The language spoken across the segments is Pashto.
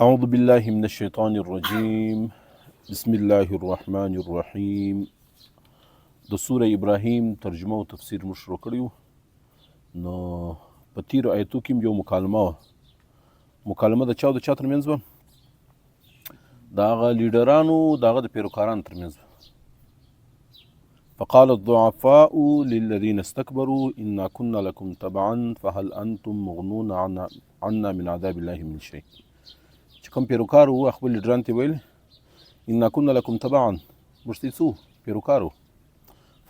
أعوذ بالله من الشيطان الرجيم بسم الله الرحمن الرحيم د سوره ابراهیم ترجمه او تفسیر مو شروع کړیو. نو په تیرو آیتو کې یو مکالمه د چا ترمنځ وه؟ د هغه لیډرانو د هغه د پیروکارانو ترمنځ وه. فقال الضعفاء للذين استكبروا إنا كنا لكم تبعا فهل أنتم مغنون عنا من عذاب الله من شيء. چې کوم پیروکار وو خپل لیډران ته ویل إنا كنا لكم تبعا، موږ ستاسو پیروکار وو.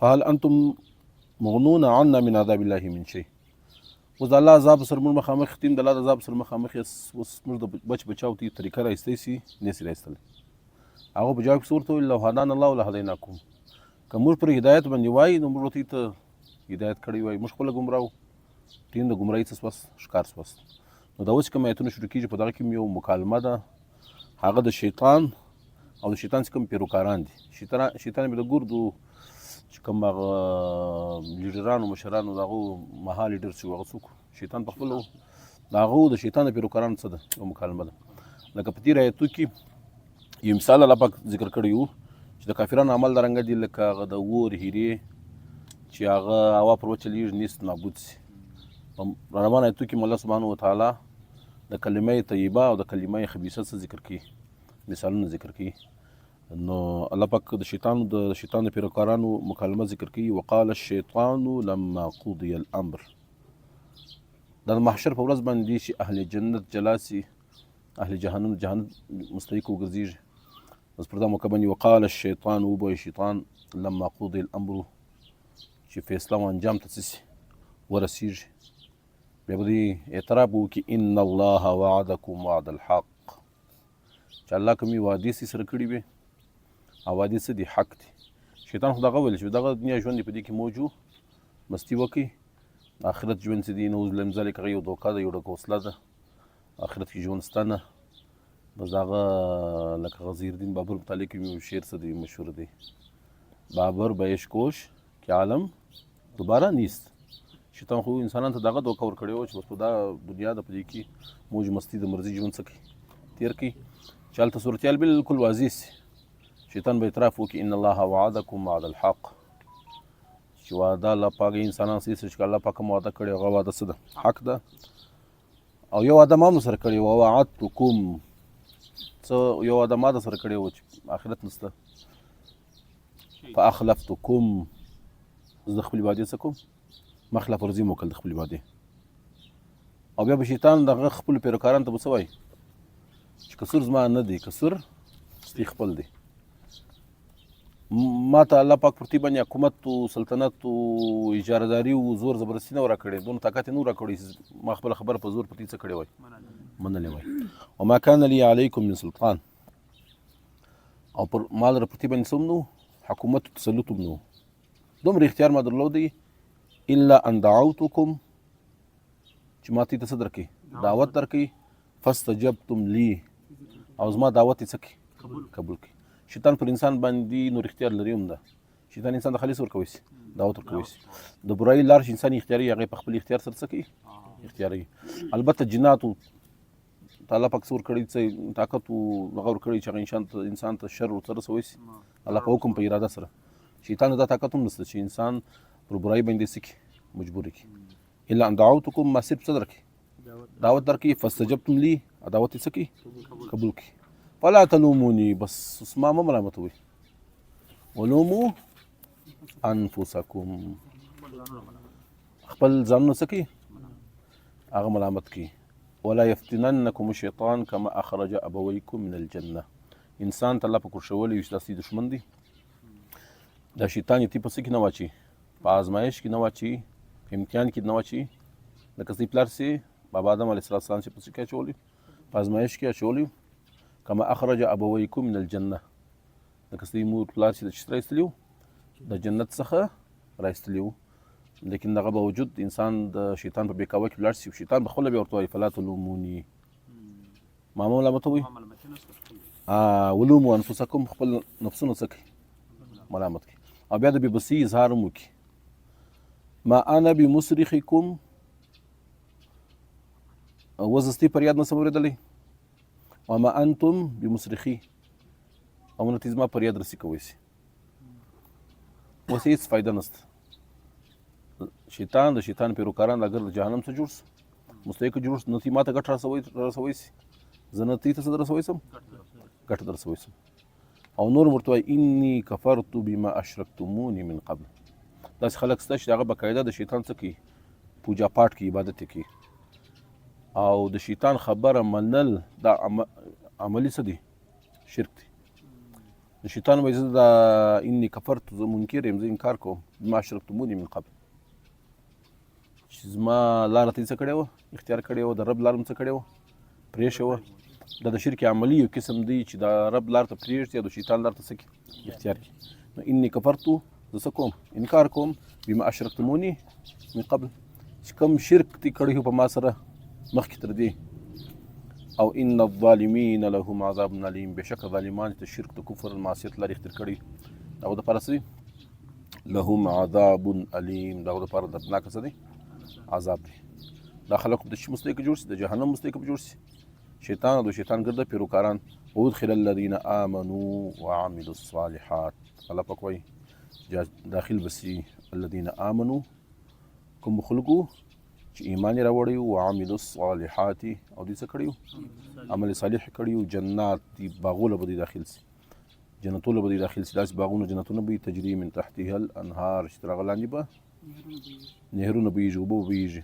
فهل انتم مغنون عنا من عذاب الله من شيء. اوس د الله عذاب سره موږ مخامخ تیم د الله د عذاب سره مخامخ یاست، اوس موږ د بچ بچاو تی طریقه رایستی سي نسی رایستلی. هغه په جواب کې ورته وویل لو هدانا الله لهدیناکم، که موږ پر هدایت باندې وای نو موږ ورته ته هدایت کړی وای، موږ خپله ګمراه وو، تیم د ګمراهۍ څه سوست ښکار سوست. نو دا اوس کوم آیتونه شروع کېږي په دغه کې یو مکالمه ده، هغه د شیطان او د شیطان چې کوم پیروکاران دي. شیطان مې د ګردو چې کوم هغه لیډرانو مشرانو د هغو مها لیډر چې هغه څوک شیطان په خپلو د هغو د شیطان د پیروکارانو څه ده یو مکالمه ده. لکه په تېرو آیتو کې یو مثال الله پاک ذکر کړی وو چې د کافرانو عمل دارنګه دي لکه هغه د اور هیرې چې هغه هوا پر وچه لېږي نیست نابود سي. په روانو آیتو کې الله سبحانه وتعالی د کلمه طیبه او د کلمه خبیثه څه ذکر کوي، مثالونه ذکر کوي. نو الله پاک د شیطان د پیروکارانو مکالمه ذکر کوي. وقال الشیطان لما قضي الامر. دا د محشر په ورځ باندې چې اهل جنت جلا سي، اهل جهنم مستحق وګرځېږي. بس پر دا موقع باندې وقال الشیطان وبوی شیطان لما قضي الامر چې فیصله و انجام ته څه سي ورسېږي، بیا به دې اعتراف وکړي ان الله وعدکم وعد الحق، چې الله کومې وعدې سي سره کړي وي او وعدې څه دي حق دي. شیطان خو دغه ویل چې دغه دنیا ژوند دی په دې کې موجو مستي وکړي، آخرت ژوند چې دی نعوذ بالله من ذلک هغه یو دوکه ده، یو ډکه وسله ده. آخرت کې ژوند شته نه. بس هغه لکه غزیر الدین بابر متعلق یو شعر څه دی مشهور دی، بابر بیش کوش که عالم دوباره نیست. شیطان خو انسانانو ته دغه دوکه ورکړې وه چې بس په دا دنیا ده په دې کې موج مستي د مرضي ژوند څه کوي تېر کړي، چې هلته صورتحال بالکل واضح سي. شیطان به اعتراف وکړي ان الله وعدکم وعد الحق، چې وعده الله پاک انسانان سي چې الله پاک کوم وعده کړې هغه وعده څه ده حق ده. او یو وعده ما سره کړې وه ووعدتکم، څه یو وعده ما سره کړې وه چې آخرت نشته. فاخلفتکم، زه د خپلې وعدې څه کوم مخلف ورځي مو کړل د خپلې وعدې. او بیا به شیطان دغه خپلو پیروکارانو ته به څه وایي چې قصور زما نه دی، قصور ستی خپل دی. ما ته الله پاک پر دې باندې حکومت و سلطنت و اجارهداري و زور زبردستي نه راکړې، دونه طاقت یې نه راکړی چې ما خپله خبره په زور پر دې څه کړې وای منلې وای. وما كان لي عليكم من سلطان، او پر ما لره پر دې باندې څه هم نه و حکومت و تسلط هم نه و، دومره اختیار ما درلودی الا ان دعوتکم، چې ما ته څه درکړي دعوت درکړي، فاستجبتم لي، او زما دعوت یې څه کړي قبول کړي. شیطان پر انسان باندې نور اختیار لري هم ده. شیطان انسان ته خالص ورکوي سي دعوت ورکوي سي، د برایي لار چې انسان اختیاري هغه په خپل اختیار سره څه کوي اختیاري. البته جناتو تعالی پاک څه ورکړي څه طاقت و هغه ورکړي چې هغه انسان ته شر ورته رسوي سي الله په حکم په اراده سره. شیطان دا طاقت هم نشته چې انسان پر برایي باندې څه کړي مجبور کړي. الا ان دعوتکم، ما صرف څه درکړي دعوت درکړي، فاستجبتم لي دعوت یې څه کړي قبول کړي. فلا تلوموني، بس ما مه ملامتوئ، ولوموا انفسکم، خپل ځانونه څه کړي هغه ملامت کړي. ولا یفتننکم الشیطان کما اخرج ابویکم من الجنه، انسان ته الله په کورشولی وي چې دا ستاسې دښمن دی. دا شیطان یې تی په څه کې نه واچي، په ازمایش کې نه واچي، په امتحان کې نه واچي. لکه ستاسې پلار سي بابا آدم علیه السلام چې په څه کې اچولی په ازمایش کې اچولی، کما اخرج ابویکم من الجنه، لکه ستاسې مور پلار چې د چیست رایستلي وو د جنت څخه رایستلي وو. لیکن دغه باوجود انسان د شیطان په بېکاوه کې ولاړ سي، شیطان به خپله بیا ورته وایي فلا تلوموني، ما مه ملامتوئ، ولوموا انفسکم، خپل نفسونه څه کوي ملامت کوي. او بیا د بېبسۍ اظهار هم وکړي، ما انا بمصرخکم، وزه ستې فریاد نسم اورېدلی، وما انتم بمصرخي او نه زما فریاد رسي کوی سي اوس هیڅ فایده نشته. شیطان د شیطان پیروکاران اگر د جهنم څخه جوړ سو مستحق جوړ سو، نو تی ماته ګټه رسوي سي، زه نه تی ته څه رسوي سم، ګټه در رسوي سم. او نور ورته وایي اني کفرت بما اشرکتموني من قبل. داسې خلک شته چې هغه باقاعده د شیطان څه کوي، پوجا پاټ کوي، عبادت یې کوي، او د شیطان خبره منل دا عملي څه دی، شرک دی. د شیطان وایي زه دا اني کفرت، زه منکر یم، زه انکار کوم بما اشرکتموني من قبل، چې زما لاره ته یې څه کړې وه، اختیار کړې وه، د رب لاره م څه کړې وه، پرېښې وه. دا د شرک عملي یو قسم دی چې د رب لار ته پرېږدي او د شیطان لار ته څه کړي، اختیار کړي. نو اني کفرتو، زه څه کوم، انکار کوم، بما اشرکتموني من قبل، چې کوم شرک دې کړی په ما سره مخکې تر دې. او ان الظالمین لهم عذاب علیم، بېشکه ظالمان چې د شرک د کفر معصیت لارې اختیار کړي هغو دپاره څه دي، لهم عذاب علیم، د هغو دپاره دردناکه څه دی، عذاب دی. دا خلک د شي مستحق جوړ سي، د جهنم مستحق جوړ سي، شیطان او د شیطان ګرده پیروکاران. وادخل الذین آمنوا وعملوا الصالحات، الله پاک وایي داخل بسي الذین آمنوا، کوم خلکو چې ایمان یې راوړی و، وعملوا الصالحات او دوی څه کړي وو، عمل صالح کړي وو، جنات دي، باغونه به دوی داخل سي، جنتونه به دوی داخل سي، داسې باغونه جنتونه به تجري من تحتها الانهار، چې تر هغه لاندې به نهرونه بهیږي، اوبه به بهیږي.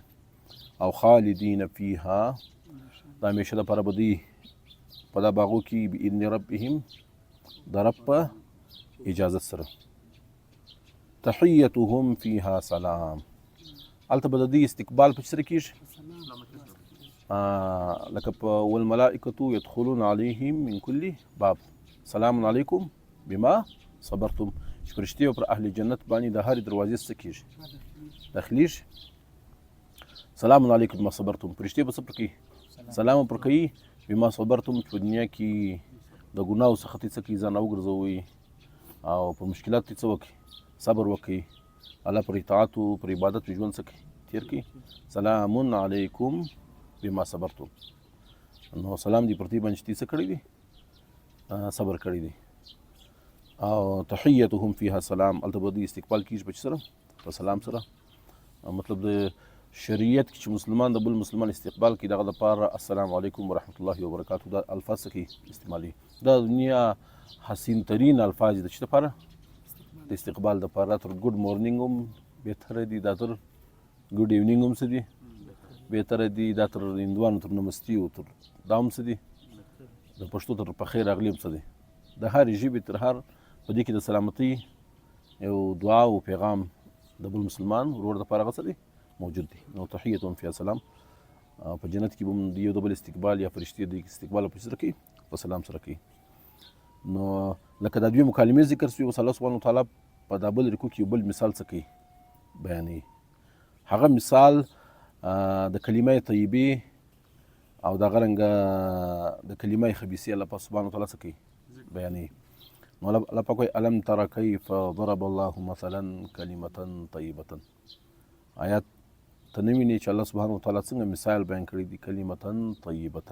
او خالدین فیها، دا همیشه دپاره به دوی په دا باغو کې باذن ربهم، د رب په اجازت سره. تحیتهم فیها سلام، هلته به د دوی استقبال په سره کېږي، لکه په والملائکة یدخلون علیهم من کل باب سلام علیکم بما صبرتم، چې فرشتې به پر اهل جنت باندې د هرې دروازې څه کېږي، داخلېږي. سلام علیکم بما صبرتم، فرشتې به څه پر کوي، سلام پر کوي، بما صبرتم، چې په دنیا کې د ګناهو څخه څه کوي، ځان وګرځوئ او په مشکلاتو څه وکړي، صبر وکړي، الله پر اطاعت او پر عبادت ژوند څه کوي، تیر کړي. سلام علیکم بما صبرتم، نو سلام دی پر دې باندې چې څه کړی دی، صبر کړی دی. او تحیتهم فیها سلام، هلته به دوی استقبال کېږي په سره، په سلام سره. مطلب د شریعت کې چې مسلمان د بل مسلمان استقبال کوي، دغه دپاره السلام علیکم ورحمة الله وبرکاته دا الفاظ څه کوي، استعمالي. دا دنیا حسین ترین الفاظ دي، د چی دپاره، د استقبال دپاره. تر ګډ مورنینګ هم بهتره دي، دا تر ګډ ایونینګ هم څه دي، بهتره دي، دا تر هندوانو تر نمستي او تر دا هم څه دي، د پښتو تر پخیر راغلي هم څه دي. د هرې ژبې تر هر په دې کې د سلامتۍ یو دعا او پیغام د بل مسلمان ورور دپاره هغه څه دی، موجود دی. نو تحیتهم فیها سلام، په جنت کې به هم یو د بل استقبال یا فرشتې د استقبال په سره کوي، په سلام سره کوي. نو لکه دا دوی مکالمې ذکر شوي، اوس الله سبحانه وتعالی په دا بل رکوع کې یو بل مثال څه کوي، بیانوي. هغه مثال د کلمه طیبې او دغه رنګه د کلمه خبیثې الله پاک سبحانه وتعالی څه کوي، بیانوي. نو الله پاک وایي الم تر کیف ضرب الله مثلا کلمة طیبة، آیات ته نه وینې چې الله سبحانه وتعالی څنګه مثال بیان کړی دی، کلمة طیبة،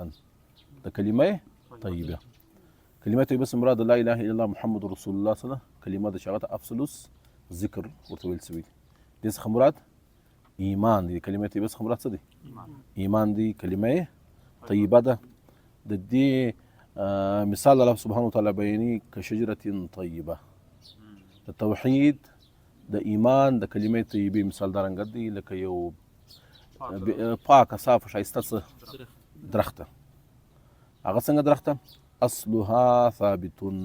د کلمه طیبه. کلمه طیبه څه مراد، لا اله الا الله محمد رسول الله صلی الله، کلمه د شغت افضل ذکر ورته ویل شوی دی. دې څخه مراد ایمان دی، کلمه طیبه څخه مراد څه دی، ایمان دی، کلمه طیبه ده. د دې مثال الله سبحانه وتعالی بیانوي کشجرة طیبه، د توحید د ایمان د کلمه طیبه مثال دا رنګ دی لکه یو پاکه صافه ښایسته څه درخته. هغه څنګه درخته، اصلها ثابتون،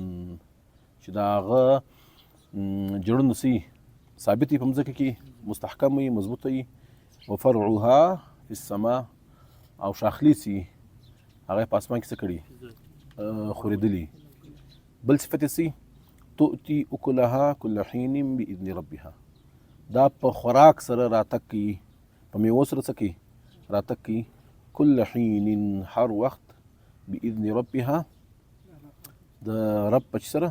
چې د هغه جړونه څه ثابت وي په مځکه کې، مستحکم وي، مضبوط وي. وفرعها فی السماء، او شاخلي څه هغه په اسمان کې څه کړي، خورېدلي. بل صفت یې څه، تؤتي اکلها کل حین باذن ربها، دا په خوراک سره راتګ کوي، په میوو سره څه کوي، راتګ کوي. کل حین، هر وخت، باذن ربها، د رب په سره،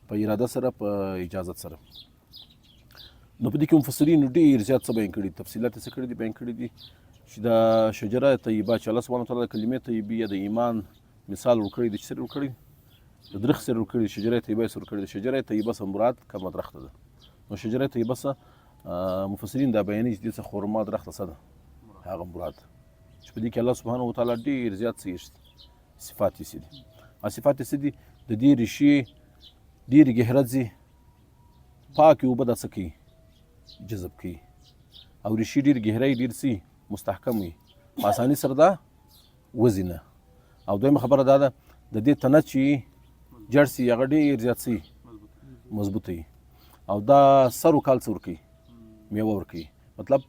په اراده سره، په اجازت سره. نو په دې کې مفسرین ډېر زیات څه بیان کړي، تفصیلات څه کړي دي، بیان کړي دي چې دا شجره طیبه چې الله سبحانه وتعالی د کلمې طیبې یا د ایمان مثال ورکړی د سر ورکړی د درخت سر ورکړی شجره طیبه سر ورکړی د شجره طیبه سره مراد کومه درخت ده نو شجره طیبه سره مفسرین دا بیانوي چې د خرما درخت څه ده هغه مراد چې په دې کې الله سبحانه وتعالی ډېر زیات صفات یې دي صفات یې دي د دې ریښې ډېرې ګهره ځي پاکې اوبه دا څه کوي جذب کوي او ریښې ډېر ګهرۍ ډېر سي مستحکم وي په اساني سره دا وځي نه او دویمه خبره دا ده د دې تنه چې جړ سي هغه ډېر زیات سي مضبوط وي او دا سر وکال څه ورکوي میوه ورکوي مطلب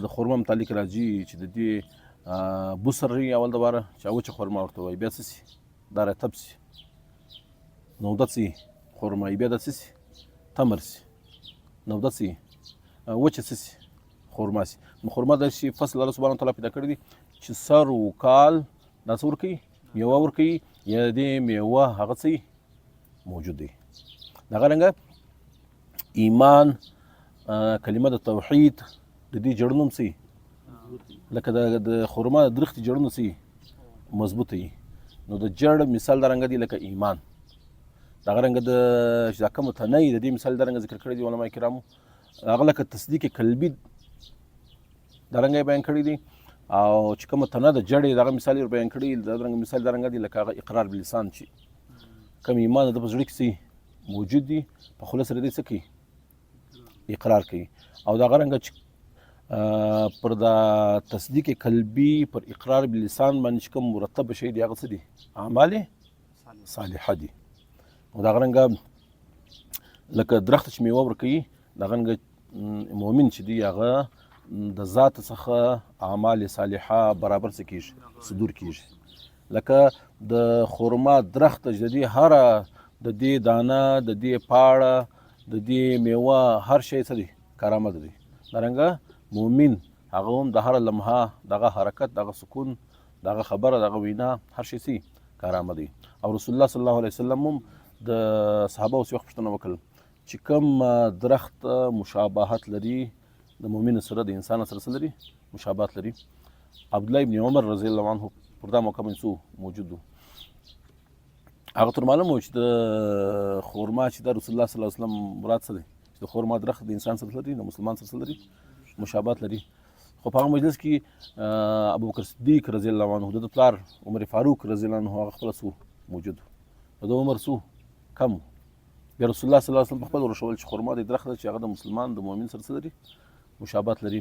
د خرما متعلق راځي چې د دې بوسر اول دباره چې وچه خرما ورته وایي بیا څه سي دا رطب سي نودت سي خرمایي بیا د څه سي تمر سي نودت سي وچه څه سي خرما سي نو خرما داسې فصل الله سبحانه وتعالی پیدا کړی دی چې سر وکال دا څه ورکوي میوه ورکوي یا د دې میوه هغه څه موجود دی دغه رنګه ایمان کلمه د توحید د دې جړنوم سي لکه د خرما د درخت جړنو سي مضبوط وي نو د جړ مثال د رنګ دی لکه ایمان دغه رنګ د کوم تنه د دې مثال د رنګ ذکر کړی دی علما کرامو هغه لکه تصدیق قلبي د رنګ بیان کړی دی او چې کوم تنه د جړې دغه مثال بیان کړی د رنګ مثال د رنګ دی لکه هغه اقرار باللسان چې کوم ایمان د زړه کې موجود دی په خوله سره دې څه کوي اقرار کوي او دغه رنګ پر د تصدیق قلبي پر اقرار باللسان باندې کوم مرتب شی دی هغه څه دي اعمال صالحه دي او دغه رنګ لکه درخت چې میوه ورکوي دغه رنګ مؤمن چې دی هغه د ذات څخه اعمال صالحه برابر څه کیږي صدور کیږي لکه د خرما درخت چې دی هر د دې دانه د دې پاړه د دې میوه هر شی څه دی کرامت دی درنګه مؤمن هغه هم د هر لمحه دغه حرکت دغه سکون دغه خبره دغه وینا هر شی سي کرامت دی او رسول الله صلی الله علیه وسلم هم د صحابه اوس وخت پوښتنه وکړه چې کوم درخت مشابهت لري د مؤمن سره د انسان سره لري مشابهت لري عبد الله ابن عمر رضی الله عنه پر دا موقع منسو موجود هغه تر معلومه چې د خرما چې د رسول الله صلی الله علیه وسلم مراد څه دی چې د خرما درخت د انسان سره لري د مسلمان سره لري مشابهت لري خو په هغه مجلس کې ابوبکر صدیق رضی الله عنه د پلار عمر فاروق رضی الله عنه هغه خپل سو موجود د عمر سو کم بیا رسول الله صلی الله علیه وسلم خپل ورشول چې خرما د درخت چې هغه د مسلمان د مؤمن سره لري مشابهت لري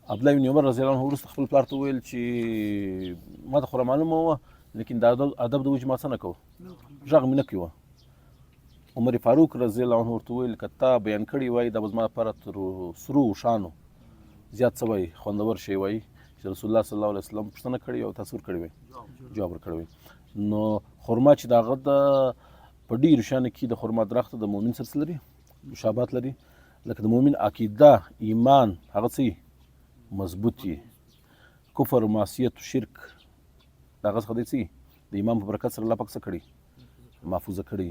عبد الله بن عمر رضی الله عنه ورسته خپل پلار ته ویل چې ما د خو معلومه وه لیکن دا ادب د وجې ما څه نه کوه غږ مې نه کوي عمر فاروق رضی الله عنه ورته ویل که تا بیان کړی وای دا به زما لپاره تر سرو شانو زیات څه وای خوندور شی وای چې رسول الله صلی الله علیه وسلم پوښتنه کړې او تاسو ورکړی وای جواب ورکړی وای نو خرما چې د هغه د په ډېرو شیانو کې د خرما درخت د مؤمن سره لري مشابهت لري لکه د مؤمن عقیده ایمان هغه څه مضبوط وي کفر معصیت شرک دغه څخه دی څه د ایمان په برکت سره الله پاک څه کړي محفوظه کړي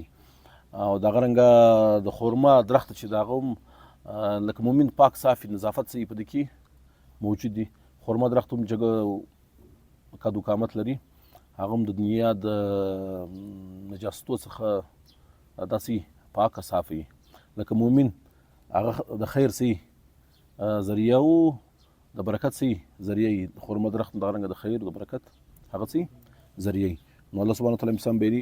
او دغه رنګه د خرما درخت چې د هغه لکه مؤمن پاک صافي نظافت څه په دې کې موجود دي خرما درخت هم جګه قد و قامت لري هغه هم د دنیا د نجاستو څخه داسې پاکه صافي لکه مؤمن هغه د خیر څه ذریعه او د برکت څه ذریعه خرما درخت دغه رنګه د خیر د برکت هغه څه ذریعه نو الله سبحانه وتعالی مثال بیری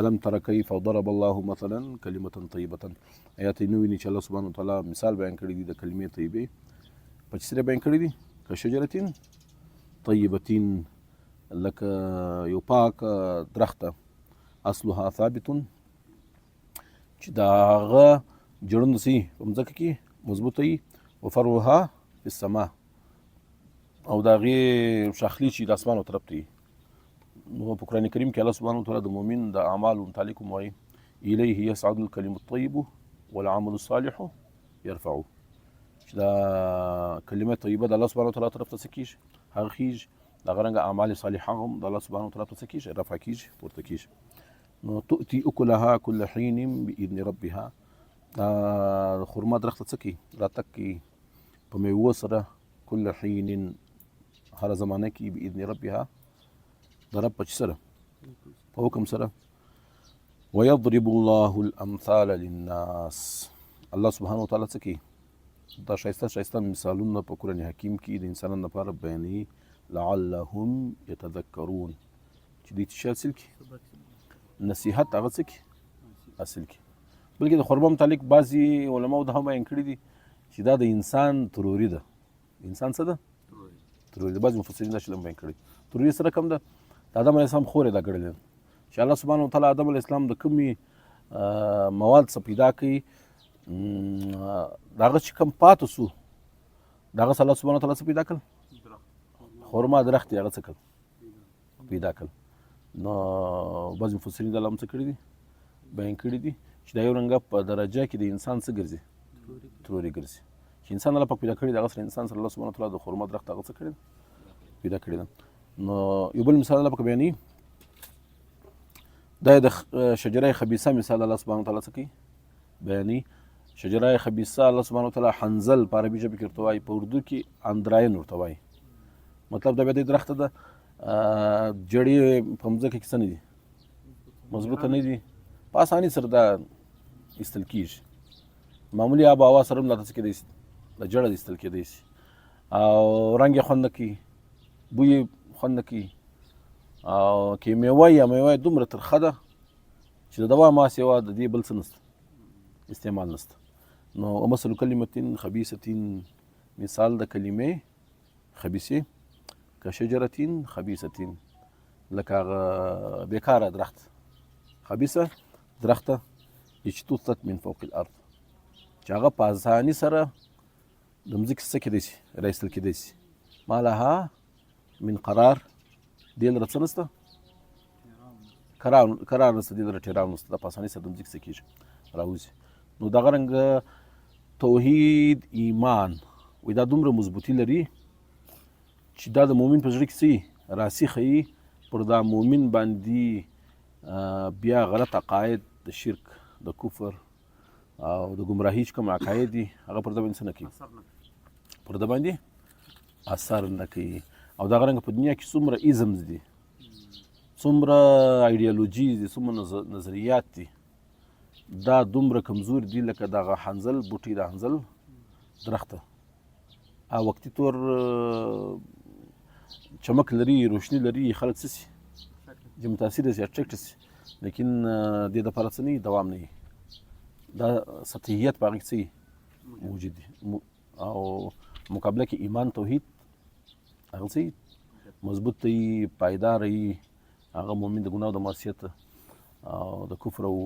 الم تر کیف ضرب الله مثلا کلمه طیبه آیات نو ویني چې الله سبحانه وتعالی مثال بیان کړی دی د کلمې طیبه په څه بیان کړی دی که شجره طیبه لکه یو پاک درخت اصلها ثابت چې دا هغه جوړند سي په ځکه کې مضبوطه وي او فروها په السما او دا غي شخلی چې د اسمانو طرف ته نو په قران کریم کې الله سبحانه وتعالی د مؤمن د اعمال متعلق موي الیه یصعد الکلم الطیب والعمل الصالح يرفعه چې دا کلمه طیبه د الله سبحانه وتعالی طرف ته کیږي هغه کیږي دا غرنګ اعمال صالحه هم د الله سبحانه وتعالی ته کیږي رفع کیږي پورته کیږي نو تؤتي اكلها كل حين باذن ربها دا خرما درخت څه کی راتک کی په میوه سره كل حين هر زمانه کې باذن ربها د رب په سره په حکم سره. ويضرب الله الامثال للناس، الله سبحانه وتعالی څه کوي؟ دا ښایسته مثالونه په قرآن حکیم کې د انسانانو لپاره بیانوي، لعلهم یتذکرون، چې دوی څه حاصل کړي؟ نصیحت هغه څه کړي؟ حاصل کړي. بلکې د خرما متعلق بعضې علماو دا هم بیان کړي دي چې دا د انسان تروري ده. انسان څه ده؟ تروري ده. بعضې مفسرین دا شی بیان کړي. تروري سره کم ده؟ د آدم علیه السلام خور یې دا کړې ده چې الله سبحانه وتعالی آدم علیه السلام د کومې مواد څه پیدا کوي، د هغه چې کوم پاتې سو د هغه څه الله سبحانه وتعالی څه پیدا کړل؟ خرما درخت یې هغه څه کړل؟ پیدا کړل. نو بعضې مفسرین دا هم څه کړي دي؟ بیان کړي دي چې دا یو رنګه په درجه کې د انسان څه ګرځي؟ تروري ګرځي. چې انسان الله پاک پیدا کړي د هغه سره انسان سره الله سبحانه وتعالی د خرما درخت هغه څه کړي ده؟ پیدا کړي ده. نو یو بل مثال الله پاک بیانوي، دا د شجره خبیثه مثال الله سبحانه وتعالی څه کوي؟ بیانوي. شجره خبیثه الله سبحانه وتعالی حنظل په عربي ژبه کې ورته وایي، په اردو کې اندراین ورته وایي. مطلب دا بیا د درخته ده جړې په مځکه کې څه نه دي؟ مضبوطه نه دي، په اسانۍ سره دا ایستل کېږي. معمولي آب هوا سره هم دا څه کېدی شي؟ د جړه د ایستل کېدی شي، او رنګ یې خوند نه کوي، بوی یې خوند نه کوي، او که میوه یا میوه دومره ترخه ده چې د دوا ما سوا د دې بل څه نشته، استعمال نشته. نو مثل کلمة خبیثة، مثال د کلمې خبیثې، کشجرة خبیثة، لکه هغه بیکاره درخت، خبیثه درخته، اجتثت من فوق الارض، چې هغه په اساني سره د مځکې څه کېدی شي؟ راایستل کېدی شي. ما لها من قرار، دې لره څه نشته؟ قرار نشته، دې لره ټیراو نشته، دا په اسانۍ سره د مځکې څه کېږي؟ راوځي. نو دغه رنګه توحید ایمان وایي دا دومره مضبوطي لري چې دا د مؤمن په زړه کې څه راسخه وي، پر دا مؤمن باندې بیا غلط عقاید د شرک، د کفر او د ګمراهي چې کوم عقاید دي هغه پر ده باندې څه نه کوي؟ پر ده باندې اثر نه کوي. او دغه رنګه په دنیا کې څومره ایزمز دي، څومره ایډیالوژي دي، څومره نظریات دي، دا دومره کمزور دي لکه دغه حنظل بوټی، د حنظل درخته او وقتي طور چمک لري، روشني لري، خلک څه شي؟ چې متاثره شي، اټریکټ شي، لیکن د دې دپاره څه نه وي؟ دوام نه وي. دا سطحیت په هغې کې څه موجود دي، او مقابله کې ایمان توحید هغه څه مضبوط وي، پایدار وي، هغه مؤمن د ګناه او د معصیت او د کفر او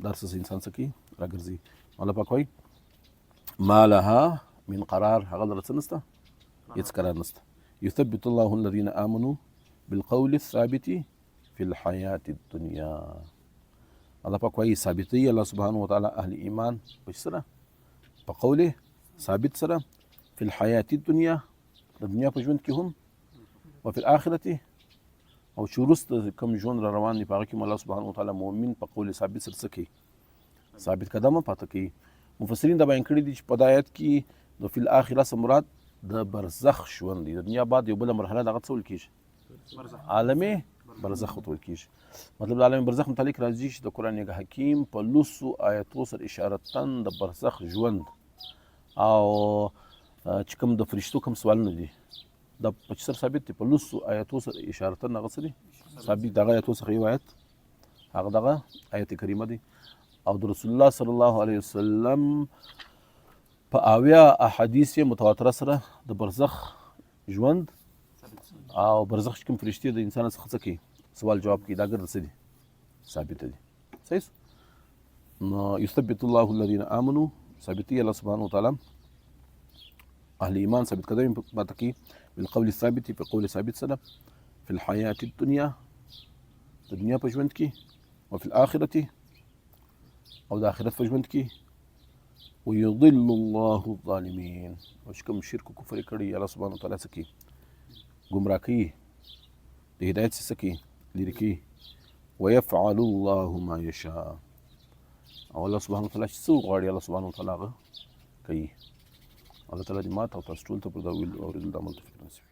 دا هر څه انسان څه کوي؟ راګرځي. الله پاک وایي ما لها من قرار، هغه لره څه نشته؟ هېڅ قرار نشته. یثبت الله الذین آمنوا بالقول الثابت فی الحیاة الدنیا. الله پاک وایي ثابتوي الله سبحانه وتعالی اهل ایمان په سره، په قول ثابت سره، فی الحیاة الدنیا، د دنیا په ژوند کې هم، وفي الآخرة، او چې وروسته کوم ژوند را روان دی په هغه کې الله سبحانه وتعالی مؤمن په قول ثابت سره څه کوي؟ ثابت قدمه پاته کوي. مفسرین دا بیان کړي دي چې په دا آیت کې د فی الآخرة څه مراد د برزخ ژوند دی، د دنیا بعد یو بله مرحله دغه څه ویل کېږي؟ عالم برزخ ورته ویل کېږي. مطلب د عالم برزخ متعلق راځي چې د قرآن حکیم په لسو آیتو سره اشارتن د برزخ ژوند او چې کوم د فرشتو کوم سوالونه دي دا په چه سره ثابت دي؟ په لسو آیتو سره اشارتن هغه څه دي؟ ثابت. دغه آیتو څخه یو آیت هغه دغه آیت کریمه دی، او د رسول الله صلی الله علیه وسلم په اویا احادیث متواتره سره د برزخ ژوند او برزخ چې کوم فرشتې د انسان څخه څه کوي؟ سوال جواب کوي. دا ګرد څه دي؟ ثابت دي. صحیح. نو یثبت الله الذین آمنوا، ثابتي الله سبحانه وتعالی اهل ایمان ثابت قدم پاته کوي بالقول الثابت، په قول ثابت سره، فی الحیاة الدنیا، د دنیا په ژوند کې، وفي الآخرة، او د آخرت په ژوند کې، ويضل الله الظالمین، او چې کوم شرک او کفر کړي الله سبحانه وتعالی څه کوي؟ ګمراه کوي، د هدایت څه کوي؟ لرې کوي. ويفعل الله ما یشاء، او الله سبحانه وتعالی چې څه وغواړي الله سبحانه وتعالی هغه کوي. الله تعالی دې ماته او تاسو ټول ته پر دا ویل او اورېدل د عمل توفیق نصیب